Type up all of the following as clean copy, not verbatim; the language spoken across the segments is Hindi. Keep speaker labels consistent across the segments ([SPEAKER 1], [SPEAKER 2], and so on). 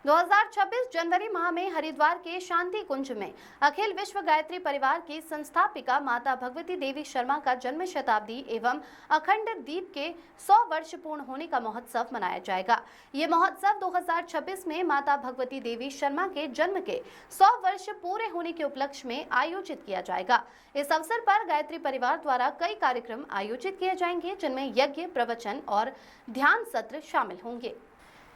[SPEAKER 1] 2026 जनवरी माह में हरिद्वार के शांति कुंज में अखिल विश्व गायत्री परिवार की संस्थापिका माता भगवती देवी शर्मा का जन्म शताब्दी एवं अखंड दीप के 100 वर्ष पूर्ण होने का महोत्सव मनाया जाएगा। ये महोत्सव 2026 में माता भगवती देवी शर्मा के जन्म के 100 वर्ष पूरे होने के उपलक्ष्य में आयोजित किया जाएगा। इस अवसर पर गायत्री परिवार द्वारा कई कार्यक्रम आयोजित किए जाएंगे, जिनमें यज्ञ, प्रवचन और ध्यान सत्र शामिल होंगे।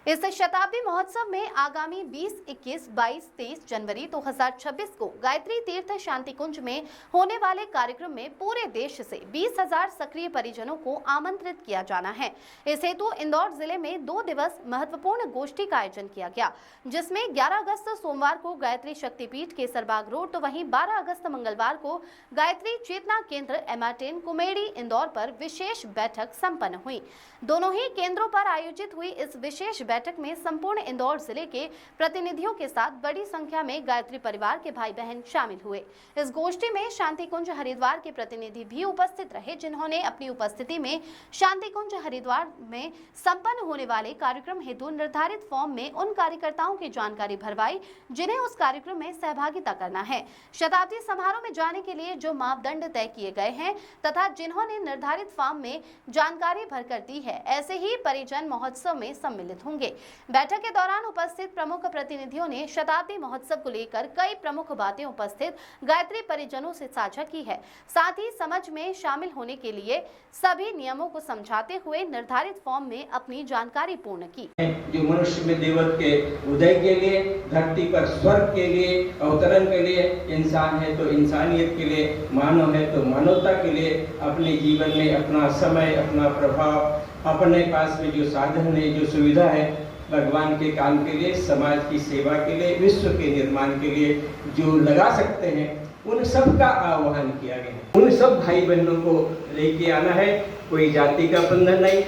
[SPEAKER 1] इस शताब्दी महोत्सव में आगामी 20, 21, 22, 23 जनवरी 2026 को गायत्री तीर्थ शांति कुंज में होने वाले कार्यक्रम में पूरे देश से 20,000 सक्रिय परिजनों को आमंत्रित किया जाना है। इस हेतु इंदौर जिले में 2 दिवस महत्वपूर्ण गोष्ठी का आयोजन किया गया, जिसमें 11 अगस्त सोमवार को गायत्री शक्तिपीठ केसरबाग रोड, तो वहीं 12 अगस्त मंगलवार को गायत्री चेतना केंद्र MR10 कुमेड़ी इंदौर पर विशेष बैठक संपन्न हुई। दोनों ही केंद्रों पर आयोजित हुई इस विशेष बैठक में संपूर्ण इंदौर जिले के प्रतिनिधियों के साथ बड़ी संख्या में गायत्री परिवार के भाई बहन शामिल हुए। इस गोष्ठी में शांति कुंज हरिद्वार के प्रतिनिधि भी उपस्थित रहे, जिन्होंने अपनी उपस्थिति में शांति कुंज हरिद्वार में संपन्न होने वाले कार्यक्रम हेतु निर्धारित फॉर्म में उन कार्यकर्ताओं की जानकारी भरवाई जिन्हें उस कार्यक्रम में सहभागिता करना है। शताब्दी समारोह में जाने के लिए जो मापदंड तय किए गए हैं तथा जिन्होंने निर्धारित फॉर्म में जानकारी भरकर दी है, ऐसे ही परिजन महोत्सव में सम्मिलित होंगे। बैठक के दौरान उपस्थित प्रमुख प्रतिनिधियों ने शताब्दी महोत्सव को लेकर कई प्रमुख बातें उपस्थित गायत्री परिजनों से साझा की है। साथ ही समझ में शामिल होने के लिए सभी नियमों को समझाते हुए निर्धारित फॉर्म में अपनी जानकारी पूर्ण की।
[SPEAKER 2] जो मनुष्य में देवत्व के उदय के लिए, धरती पर स्वर्ग के लिए, अवतरण के लिए, इंसान है तो इंसानियत के लिए, मानव है तो मानवता के लिए, अपने जीवन में अपना समय, अपना प्रभाव, अपने पास में जो साधन है, जो सुविधा है, भगवान के काम के लिए, समाज की सेवा के लिए, विश्व के निर्माण के लिए जो लगा सकते हैं, उन सब का आह्वान किया गया है। उन सब भाई बहनों को लेके आना है। कोई जाति का बंधन नहीं,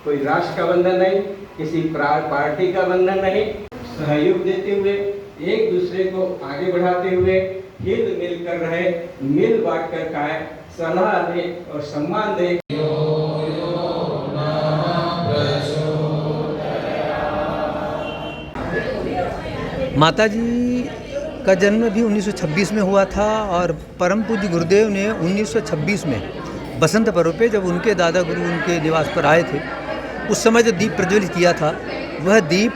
[SPEAKER 2] कोई राष्ट्र का बंधन नहीं, किसी पार्टी का बंधन नहीं। सहयोग देते हुए, एक दूसरे को आगे बढ़ाते हुए, हिल मिल कर रहे, मिल बांट कर खाए, सलाह दे और सम्मान दे।
[SPEAKER 3] माताजी का जन्म भी 1926 में हुआ था और परम पूज्य गुरुदेव ने 1926 में बसंत पर्व पे, जब उनके दादा गुरु उनके निवास पर आए थे, उस समय जो दीप प्रज्वलित किया था, वह दीप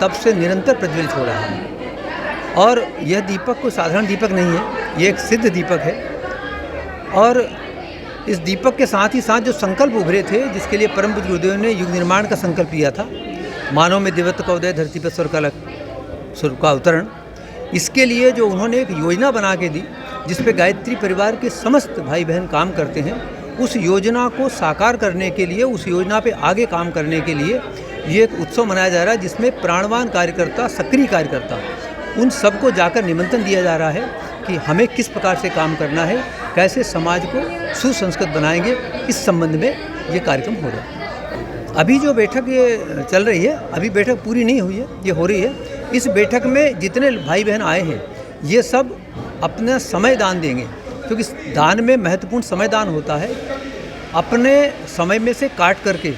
[SPEAKER 3] तब से निरंतर प्रज्वलित हो रहा है। और यह दीपक कोई साधारण दीपक नहीं है, ये एक सिद्ध दीपक है। और इस दीपक के साथ ही साथ जो संकल्प उभरे थे, जिसके लिए परम पूज्य गुरुदेव ने युग निर्माण का संकल्प लिया था, मानव में देवत्व का उदय, धरती पर स्वर्ग का अवतरण, इसके लिए जो उन्होंने एक योजना बना के दी, जिस पे गायत्री परिवार के समस्त भाई बहन काम करते हैं, उस योजना को साकार करने के लिए, उस योजना पे आगे काम करने के लिए ये एक उत्सव मनाया जा रहा है, जिसमें प्राणवान कार्यकर्ता, सक्रिय कार्यकर्ता, उन सबको जाकर निमंत्रण दिया जा रहा है कि हमें किस प्रकार से काम करना है, कैसे समाज को सुसंस्कृत बनाएंगे। इस संबंध में ये कार्यक्रम हो रहा है। अभी जो बैठक ये चल रही है, अभी बैठक पूरी नहीं हुई है, ये हो रही है। इस बैठक में जितने भाई बहन आए हैं, ये सब अपना समय दान देंगे, क्योंकि दान में महत्वपूर्ण समय दान होता है। अपने समय में से काट करके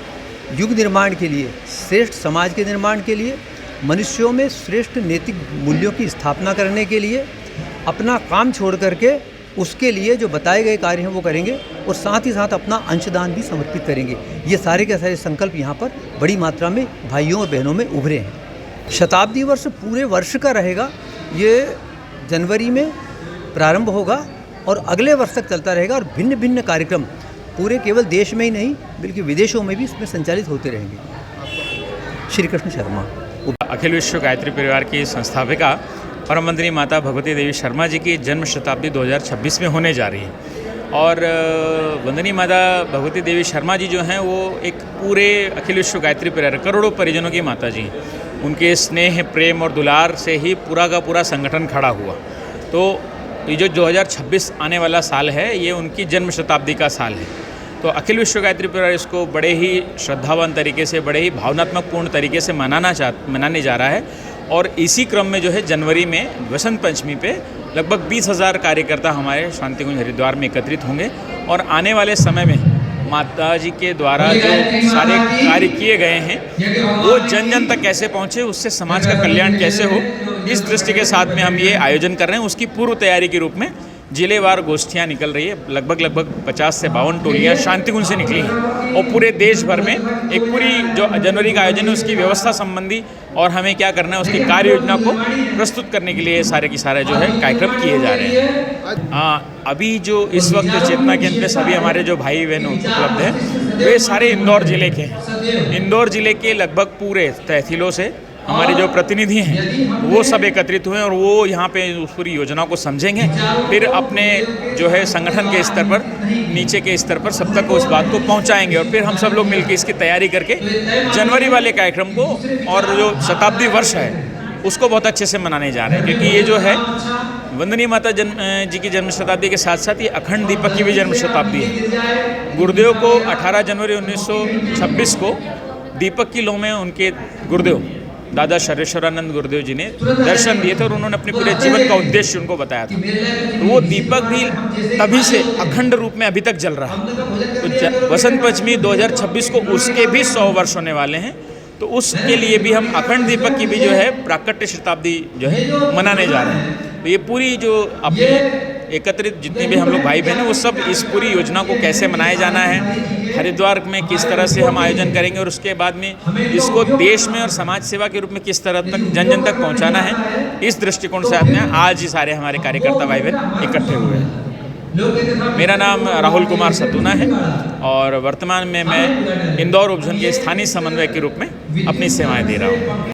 [SPEAKER 3] युग निर्माण के लिए, श्रेष्ठ समाज के निर्माण के लिए, मनुष्यों में श्रेष्ठ नैतिक मूल्यों की स्थापना करने के लिए अपना काम छोड़ करके उसके लिए जो बताए गए कार्य हैं वो करेंगे, और साथ ही साथ अपना अंशदान भी समर्पित करेंगे। ये सारे के सारे संकल्प यहाँ पर बड़ी मात्रा में भाइयों और बहनों में उभरे हैं। शताब्दी वर्ष पूरे वर्ष का रहेगा, ये जनवरी में प्रारंभ होगा और अगले वर्ष तक चलता रहेगा, और भिन्न भिन्न कार्यक्रम पूरे केवल देश में ही नहीं बल्कि विदेशों में भी इसमें संचालित होते रहेंगे। श्री कृष्ण शर्मा।
[SPEAKER 4] अखिल विश्व गायत्री परिवार की संस्थापिका परम वंदनीय माता भगवती देवी शर्मा जी की जन्म शताब्दी 2026 में होने जा रही है। और वंदनीय माता भगवती देवी शर्मा जी जो हैं, वो एक पूरे अखिल विश्व गायत्री परिवार, करोड़ों परिजनों की माता जी। उनके स्नेह, प्रेम और दुलार से ही पूरा का पूरा संगठन खड़ा हुआ। तो ये जो 2026 आने वाला साल है, ये उनकी जन्म शताब्दी का साल है। तो अखिल विश्व गायत्री परिवार इसको बड़े ही श्रद्धावान तरीके से, बड़े ही भावनात्मक पूर्ण तरीके से मनाने जा रहा है। और इसी क्रम में जो है जनवरी में वसंत पंचमी पे लगभग 20,000 कार्यकर्ता हमारे शांति कुंज हरिद्वार में एकत्रित होंगे। और आने वाले समय में माता जी के द्वारा जो सारे कार्य किए गए हैं वो जन जन तक कैसे पहुँचे, उससे समाज का कल्याण कैसे हो, इस दृष्टि के साथ में हम ये आयोजन कर रहे हैं। उसकी पूर्व तैयारी के रूप में जिलेवार गोष्ठियाँ निकल रही है। लगभग 50 से 52 टोलियाँ शांतिकुंज से निकली हैं और पूरे देश भर में एक पूरी जो जनवरी का आयोजन है उसकी व्यवस्था संबंधी और हमें क्या करना है उसकी कार्य योजना को प्रस्तुत करने के लिए सारे की सारे जो है कार्यक्रम किए जा रहे हैं। अभी जो इस वक्त चेतना केंद्र में सभी हमारे जो भाई बहन उपलब्ध हैं वे सारे इंदौर जिले के हैं। इंदौर जिले के लगभग पूरे तहसीलों से हमारे जो प्रतिनिधि हैं वो सब एकत्रित हुए और वो यहाँ पे उस पूरी योजना को समझेंगे, फिर अपने जो है संगठन के स्तर पर, नीचे के स्तर पर सब तक उस बात को पहुँचाएंगे और फिर हम सब लोग मिलकर इसकी तैयारी करके जनवरी वाले कार्यक्रम को और जो शताब्दी वर्ष है उसको बहुत अच्छे से मनाने जा रहे हैं। क्योंकि ये जो है वंदनीय माता जी की जन्म शताब्दी के साथ साथ ये अखंड दीपक की भी जन्म शताब्दी है। गुरुदेव को 18 जनवरी 1926 को दीपक की लौ में उनके गुरुदेव दादा शरेश्वरानंद गुरुदेव जी ने दर्शन दिए थे और उन्होंने अपने पूरे जीवन का उद्देश्य उनको बताया था। तो वो दीपक भी तभी से अखंड रूप में अभी तक जल रहा है। तो वसंत पंचमी 2026 को उसके भी 100 वर्ष होने वाले हैं, तो उसके लिए भी हम अखंड दीपक की भी जो है प्राकट्य शताब्दी जो है मनाने जा रहे हैं। तो ये पूरी जो अपने एकत्रित जितने भी हम लोग भाई बहन हैं वो सब इस पूरी योजना को कैसे मनाए जाना है, हरिद्वार में किस तरह से हम आयोजन करेंगे और उसके बाद में इसको देश में और समाज सेवा के रूप में किस तरह तक जन जन तक पहुंचाना है, इस दृष्टिकोण से अपने आज ही सारे हमारे कार्यकर्ता भाई बहन इकट्ठे हुए हैं। मेरा नाम राहुल कुमार सतूना है और वर्तमान में मैं इंदौर उपजन के स्थानीय समन्वयक के रूप में अपनी सेवाएं दे रहा हूँ।